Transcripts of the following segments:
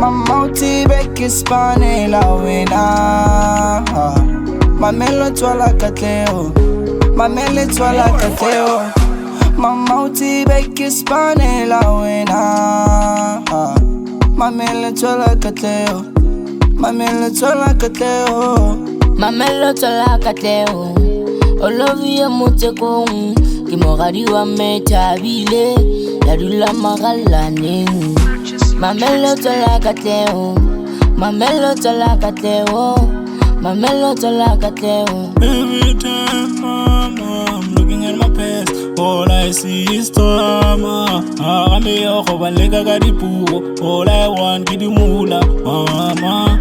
Mamauti beki spane la wena. Mamello Tswala Katleho. Mamello Tswala Katleho. Mamauti beki spane la wena. Mamello Tswala Katleho. Mamello Tswala Katleho. Mamello Tswala Katleho. Olovie motekong ke moradi wa metabile ya dula magalaneng. Mamello Tswala Katleho. Mamello Tswala Katleho. Mamello Tswala Katleho. Every time, mama, I'm looking at my past, all I see is drama. I'm a all I want is the moolah, mama.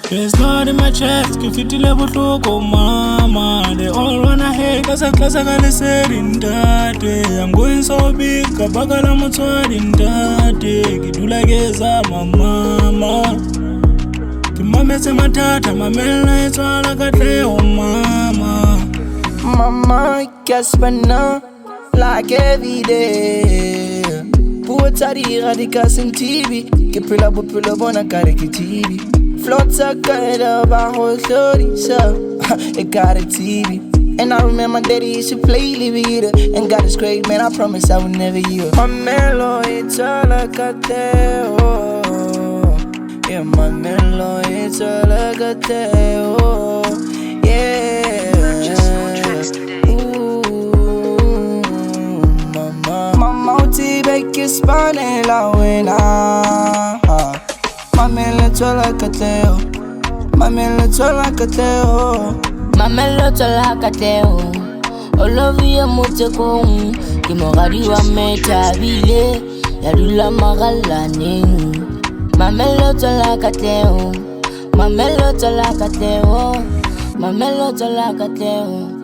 There's blood in my chest, give it to level to mama. They all wanna hate, cause I gotta say in that day. I'm going so big, kabagala motwa in that day. Gidula geza mama. Mama say matata, Mamello Tswala Katleho, mama. Mama can spend like every day. Puatari radika sin TV. Ke pula bona kare ki TV. Floats a kaida ba ho shori so. It got a TV. And I remember daddy used to play Lefa and got this great man. I promise I would never yield. Mamello Tswala Katleho. Yeah, Mamello Tswala Katleho. Yeah. Ooh, mama. Mamauti beki spane la wena. Mamello Tswala Katleho. Mamello Tswala Katleho. Mamello Tswala Katleho. Olovie motekong ke moradi wa metabile ya dula magalaneng. Mamello Tswala Katleho. Mamello Tswala Katleho. Mamello Tswala Katleho.